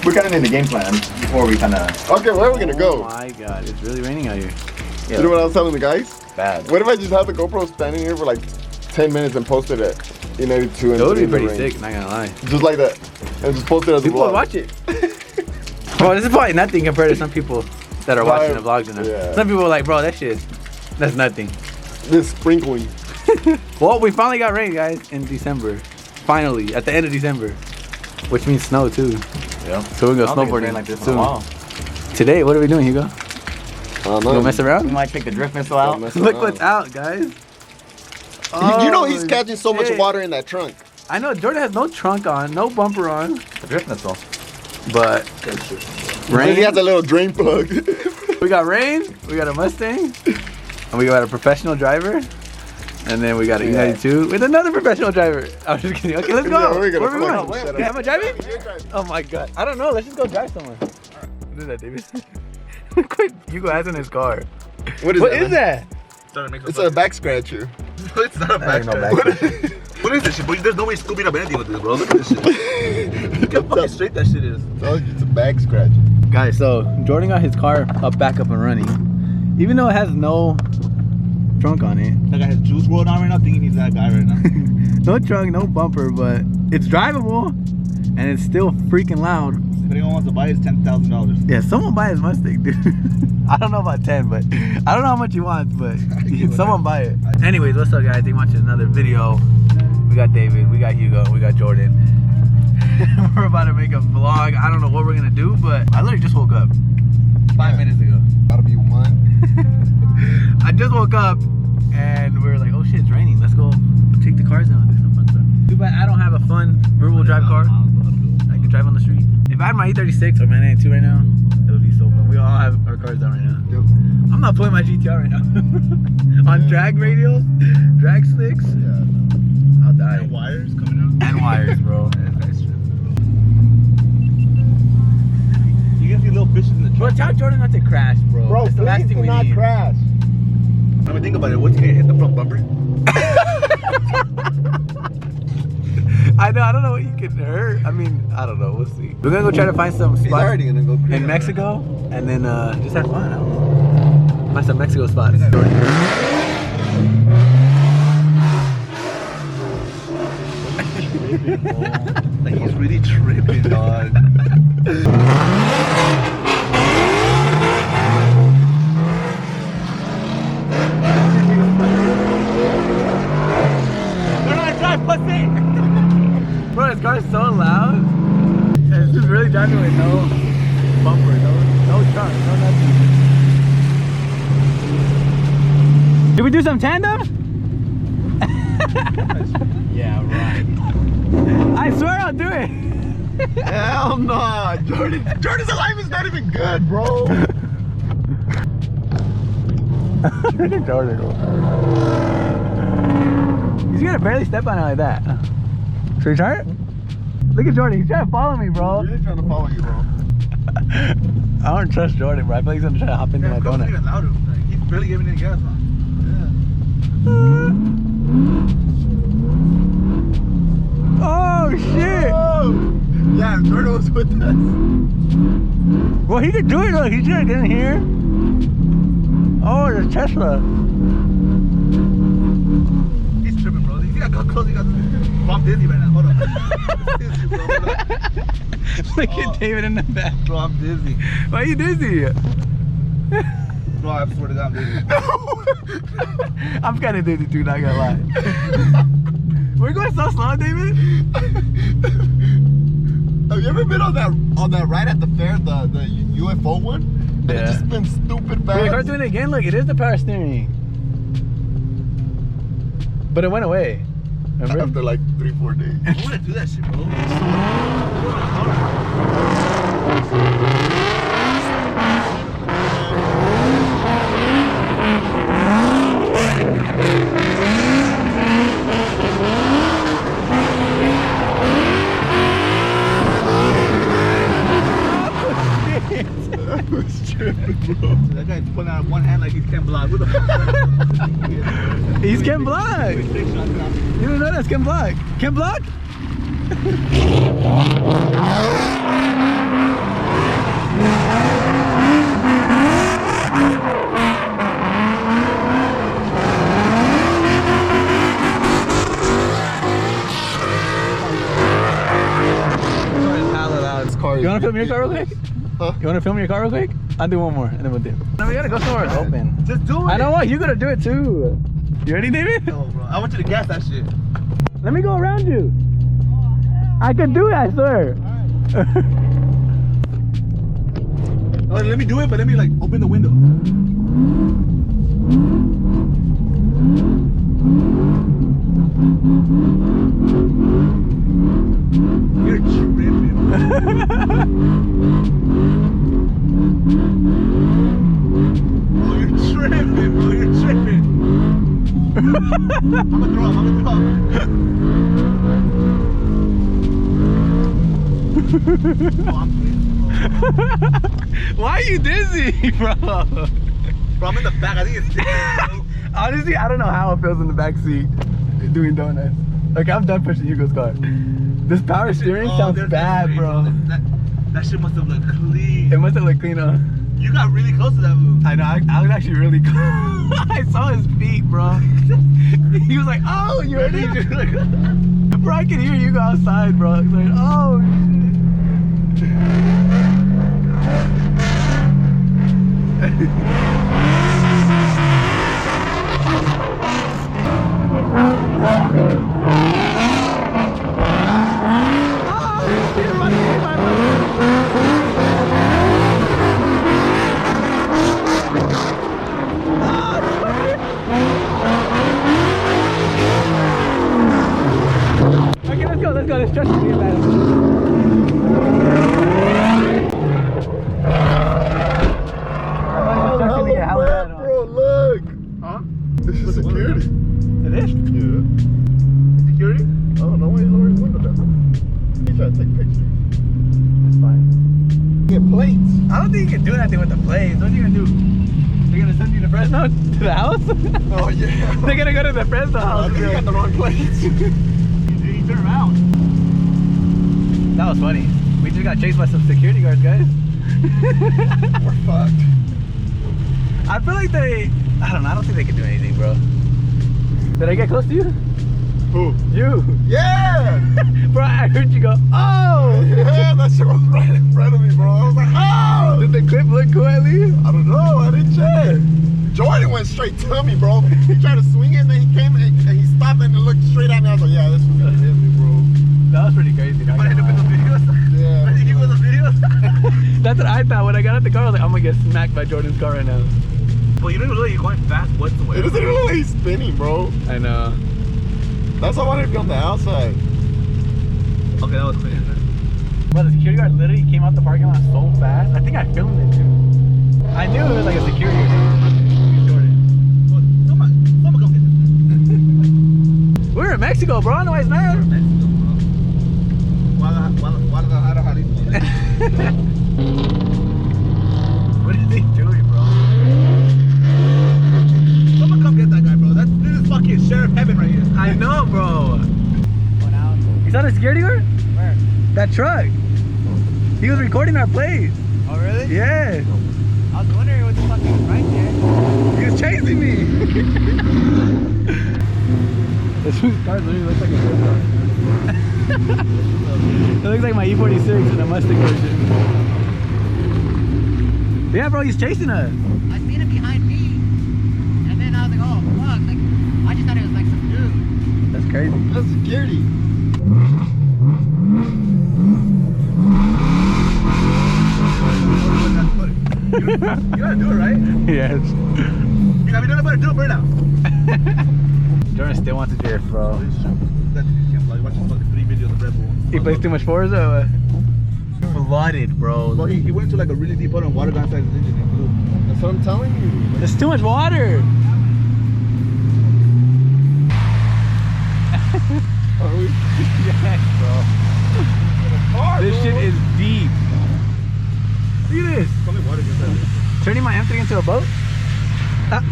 We're kind of in the game plan before we kind of. Okay, where are we gonna go? Oh my god, it's really raining out here. Yeah. You know what I was telling the guys? Bad. What if I just have the GoPro standing here for like 10 minutes and post it at E92? That would be pretty sick, not gonna lie. Just like that. And just post it as a vlog. People would watch it. Bro, this is probably nothing compared to some people that are watching the vlogs. And yeah. Some people are like, bro, that's nothing. This sprinkling. Well, we finally got rain, guys, in December. Finally, at the end of December. Which means snow, too. Yeah. So we're going to go snowboarding like this soon. Wow. Today, what are we doing, Hugo? Go mess around? We might take the drift missile out. Look what's out, guys. You know he's catching so much water in that trunk. I know, Jordan has no trunk on, no bumper on. The drift missile. But rain. He has a little drain plug. We got rain, we got a Mustang, and we got a professional driver, and then we got an E92 with another professional driver. I'm just kidding. Okay, let's go. Yeah, where are we going? Wait, Am I driving? Oh my god. I don't know. Let's just go drive somewhere. What is that, David? Quit. Hugo has in his car. What is that? It's a back scratcher. No, it's not a back scratcher. What is this shit, bro? There's no way scooping up anything with this, bro. Look at this shit. Look how fucking straight that shit is. It's a back scratcher. Guys, so Jordan got his car back up and running. Even though it has no trunk on it. That guy has juice rolled on right now, thinking he's that guy right now. No trunk, no bumper, but it's drivable and it's still freaking loud. If anyone wants to buy it, it's $10,000. Yeah, someone buy his Mustang, dude. I don't know about 10, but I don't know how much he wants, but someone buy it. Anyways, what's up, guys? They watching another video. We got David, we got Hugo, we got Jordan. We're about to make a vlog. I don't know what we're gonna do, but I literally just woke up 5 minutes ago. That'll be one. I just woke up and we were like, oh shit, it's raining. Let's go take the cars down and do some fun stuff. Too bad I don't have a fun rear-wheel drive car. I can drive on the street. If I had my E36 or my 92 right now, it would be so fun. We all have our cars down right now. Yep. I'm not putting my GTR right now. On drag radials, drag slicks. Yeah. I'll die. And wires coming out. And wires, bro. You can see little fishes in the Bro, truck. tell Jordan not to crash, bro. Bro, That's the last thing we not need. crash. I mean, think about it. What's gonna hit the front bumper? I don't know what you can hurt. I mean, I don't know. We'll see. We're gonna go try to find some He's spots already gonna go crazy. in Mexico, and then just have fun. I don't know. Find some Mexico spots. Like, he's really tripping, dog. Bro, this car's so loud. It's just really driving with no bumper, no trunk, no nothing. Did we do some tandem? Yeah, right. I swear I'll do it. Hell no. Jordan's alive is not even good, bro. He's gonna barely step on it like that. Should we try it? Look at Jordan, he's trying to follow me, bro. I'm really trying to follow you, bro. I don't trust Jordan, bro. I feel like he's gonna try to hop into my donut. Even louder. Like, he's barely giving any gas, huh? Oh shit! Oh. Yeah, Jordan was with us. Well, he could do it though. He's gonna get in here. Oh, there's Tesla. He's tripping, bro. You see how close he got to me? Bro, I'm dizzy right now. Hold on. Dizzy, bro. Hold on. Look at David in the back. Bro, I'm dizzy. Why are you dizzy? Bro, I swear to God, I'm dizzy. I'm kind of dizzy too, not gonna lie. We're going so slow, David. Have you ever been on that ride at the fair, the UFO one? And it just been stupid fast. We're doing it again. Look, it is the power steering. But it went away. Remember? After like 3-4 days. I want to do that shit, bro. That was tripping, bro. That guy's pulling out one hand like he's Ken Block. What the fuck? He's Ken Block. You don't know that's Ken Block. Ken Block? car is... You wanna film your car real quick? Huh? You wanna film your car real quick? I'll do one more and then we'll do. No, we gotta go somewhere open. Just do it. I know what, you gotta do it too. You ready, David? No, bro. I want you to gas that shit. Let me go around you. I can do it, I swear. Oh, let me do it, but let me like open the window. You're tripping. Oh, you're tripping, bro. You're tripping. I'm gonna throw up. Oh, I'm pleased, bro. Why are you dizzy, bro? Bro, I'm in the back. I think it's different, bro. Honestly, I don't know how it feels in the back seat doing donuts. Okay, I'm done pushing Hugo's car. This power steering sounds bad, bro. That shit must have looked clean. It must have looked clean, huh? You got really close to that move. I know, I was actually really close. I saw his feet, bro. He was like, oh, you ready? Bro, I can hear you go outside, bro. He's like, oh, shit. Okay, let's go. Let's trust me about it. Bro, look. Huh? This is security. It is? Yeah. Security? I don't know why you lower his window down. He tried to take pictures. It's fine. Get plates. I don't think you can do anything with the plates. What are you gonna do? They're gonna send you to Fresno? To the house? Oh, yeah. They're gonna go to the Fresno I house. think you got the wrong plates. You turn around. That was funny. We just got chased by some security guards, guys. We're fucked. I feel like I don't think they can do anything, bro. Did I get close to you? Who? You. Yeah! Bro, I heard you go, oh! Yeah, that shit was right in front of me, bro. I was like, oh! Did the clip look cool at least? I don't know, I didn't check. Jordan went straight to me, bro. He tried to swing it, and then he came and he stopped and looked straight at me. I was like, yeah, this was gonna hit me, bro. That was pretty crazy. But I end up in the videos. Yeah. I think he was the videos. That's what I thought when I got out the car. I was like, I'm gonna get smacked by Jordan's car right now. Well, you don't even look like you're going fast whatsoever. It doesn't even look like he's spinning, bro. I know. That's why I wanted to be on the outside. Okay, that was clean. Bro, the security guard literally came out the parking lot so fast. I think I filmed it too. I knew it was like a security or something. Jordan. Well, someone come get this. We were in Mexico, bro. I know why he's mad. Mexico, bro. Guadalajara, Jalisco. What is he doing, bro? Someone come get that guy, bro. This is fucking Sheriff Heaven right here. I know, bro. You saw the security guard? Where? That truck. He was recording our plays. Oh, really? Yeah. I was wondering what the fuck was right there. He was chasing me. This car literally looks like a good car. It looks like my E46 in a Mustang version. Yeah, bro, he's chasing us. I seen it behind me, and then I was like, oh fuck! Like, I just thought it was like some dude. That's crazy. That's security. You gotta do it, right? Yes. You gotta be done about it, do it right now. Jordan still wants to drift, bro. That dude can't fly. Watch his fucking 3 videos of Red Bull. He plays too much Forza or what? Flooded, bro. Well, he went to like a really deep hole and water got inside his engine and blew. That's what I'm telling you. There's too much water. Are we? Yes, bro. This shit is deep. Look at this. Probably water gets inside. Turning my M3 into a boat. Ah.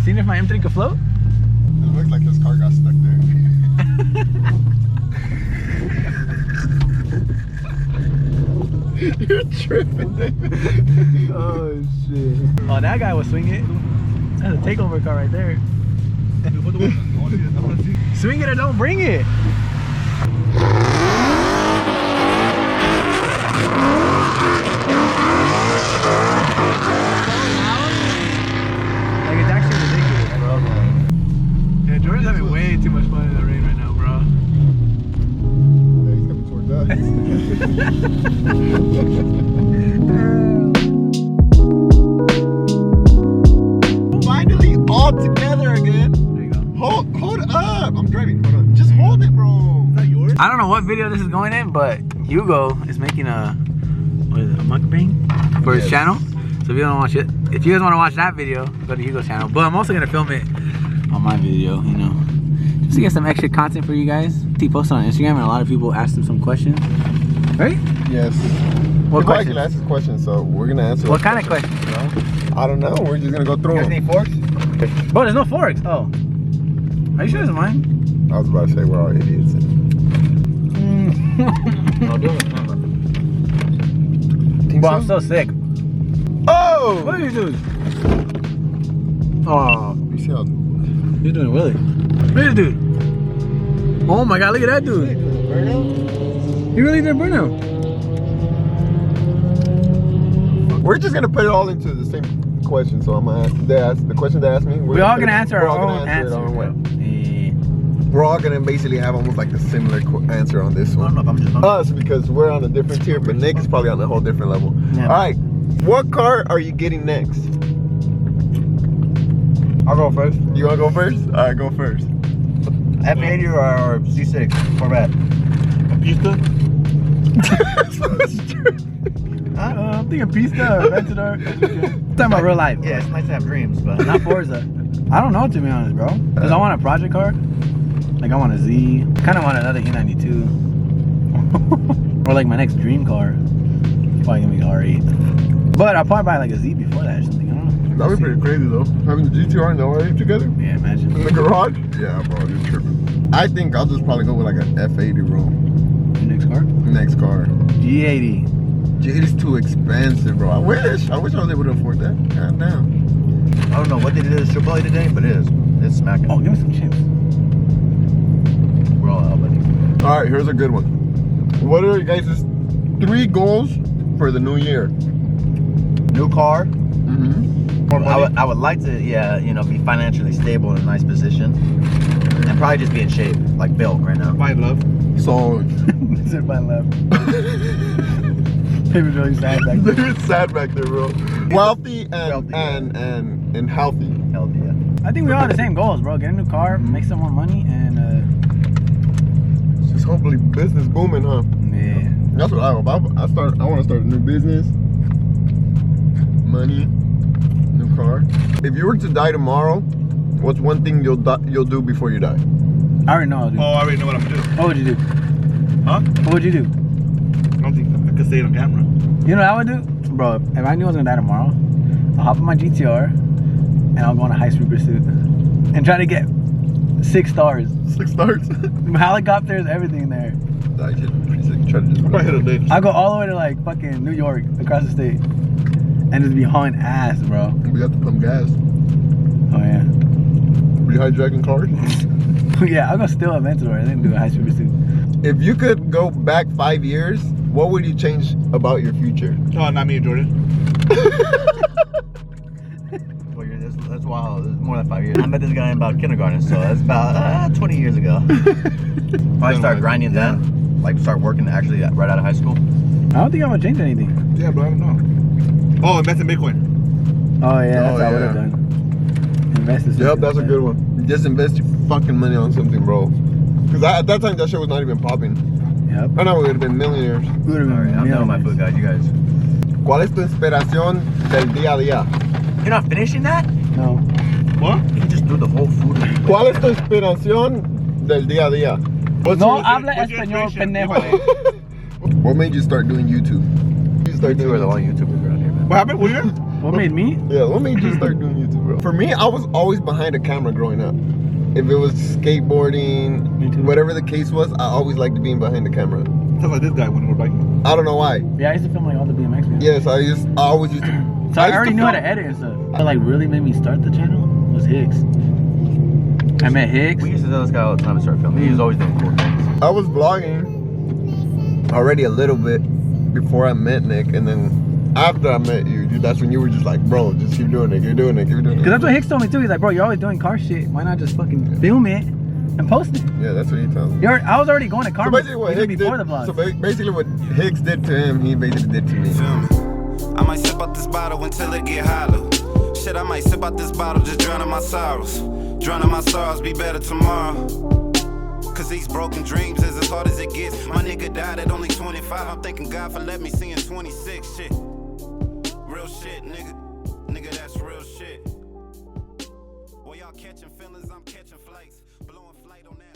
Seeing if my M3 can float. It looks like his car got stuck there. You're tripping, David. Oh shit. Oh, that guy was swinging. That's a takeover car right there. Swing it or don't bring it. Finally all together again. There you go. Hold up. I'm driving. Hold on. Just hold it, bro. Is that yours? I don't know what video this is going in, but Hugo is making a, what is it, a mukbang for his channel. So if you don't watch it, if you guys want to watch that video, go to Hugo's channel. But I'm also gonna film it on my video, you know, just to get some extra content for you guys. He posted on Instagram, and a lot of people asked him some questions, right? Yes. What I can questions? ask this question, so we're gonna answer. What kind of questions, bro? I don't know. We're just gonna go through them. Need forks? Bro, there's no forks. Oh, are you sure it's mine? I was about to say we're all idiots. I'll do it. Bro, I'm so sick. Oh! What are you doing? Oh, You see how? you're doing Willie. Look at this dude. Oh my god, look at that dude. He really did burnout. We're just gonna put it all into the same question. So I'm gonna ask the question they asked me. We're all gonna answer our own it answer. our own way. Yeah. We're all gonna basically have almost like a similar answer on this one. I don't know if I'm just hungry. Us, because we're on a different tier, but Nick is probably on a whole different level. Yeah. All right, what car are you getting next? I'll go first. You wanna go first? All right, go first. F80 or C6 Corvette. Pista? I'm thinking Pista or Aventador. Talking about real life. Yeah, it's nice to have dreams, but Not Forza. I don't know, to be honest, bro. Because I want a project car. Like, I want a Z. Kind of want another E92. Or like my next dream car. Probably gonna be R8. But I'll probably buy like a Z before that or something. I don't know. That'd be pretty crazy though. Having the GTR and the R8 together Yeah, imagine. in the garage. Yeah, bro, you're tripping. I think I'll just probably go with like an F80, bro. Your next car? Next car. G80. It's too expensive, bro. I wish I was able to afford that. God damn. I don't know what they did at Chipotle today, but it's smacking. Oh, give me some chips. We're all out, buddy. All right, here's a good one. What are you guys' 3 goals for the new year? New car. Mm-hmm. I would like to, yeah, you know, be financially stable in a nice position, and probably just be in shape, like Bill right now. Find love. So, Sit my left. Paper really sad back there. it's sad back there, bro. Wealthy Wealthy, and healthy. Healthy, yeah. I think we all have the same goals, bro. Get a new car, make some more money, and Just hopefully business booming, huh? yeah. That's what I hope. I want to start a new business. Money, new car. If you were to die tomorrow, what's one thing you'll do before you die? I already know, dude. Oh, I already know what I'm gonna do. What would you do? Huh? What would you do? I don't think I could say it on camera. You know what I would do? Bro, if I knew I was gonna die tomorrow, I'll hop in my GTR and I'll go on a high-speed pursuit and try to get 6 stars. 6 stars. Helicopters, everything there. I get pretty sick. Try to just Probably hit a ditch. I'll go all the way to like fucking New York, across the state, and just be hauling ass, bro. We got to pump gas. Oh yeah. We hijacking cars. Yeah, I'll go steal a Aventador and then do a high-speed pursuit. If you could go back 5 years, what would you change about your future? Oh, not me and Jordan. Well, that's wild. It's more than 5 years. I met this guy in about kindergarten, so that's about 20 years ago. Probably start grinding then. Like start working actually right out of high school. I don't think I would change anything. Yeah, but I don't know. Oh, invest in Bitcoin. Oh yeah, that's Oh, what I would have yeah. done. Invest in Yep, something that's a like good one. Just invest your fucking money on something, bro. Because at that time, that shit was not even popping. that. Yep. I know we would have been millionaires. We would've been Alright, I'm done with my millionaires. food, guys. You guys. ¿Cuál es tu inspiración del día a día? You're not finishing that? No. What? You just threw the whole food. ¿Cuál es tu inspiración del día a día? What's No your- habla what's your español, inspiration? pendejo. What made you start doing YouTube? You start You doing are the only YouTubers around here, man. What happened? What year? What made me? Yeah, what made you start doing YouTube, bro? For me, I was always behind a camera growing up. If it was skateboarding, Me too. whatever the case was, I always liked being behind the camera. Sounds like this guy when we were biking. I don't know why. Yeah, I used to film like all the BMX videos. Yes, I always used to. So I used already to knew how film- to edit and stuff. What like really made me start the channel was Hicks. I met Hicks. We used to tell this guy all the time to start filming. He was always doing cool things. I was vlogging already a little bit before I met Nick, and then after I met you, dude, that's when you were just like, bro, just keep doing it, keep doing it, keep doing it. Cause that's what Hicks told me too. He's like, bro, you're always doing car shit. Why not just fucking film it and post it. Yeah, that's what he tells me. I was already going to So Karma basically, what even Hicks before did, the vlog. so basically, what Hicks did to him, he basically did to me. I might sip out this bottle until it get hollow. Shit, I might sip out this bottle, just drowning my sorrows. Drowning my sorrows, be better tomorrow. Cause these broken dreams is as hard as it gets. My nigga died at only 25. I'm thanking God for letting me see in 26. Shit. Real shit, nigga. Nigga, that's real shit. Boy, y'all catching feelings, I'm catching flights. Blowing flight on that.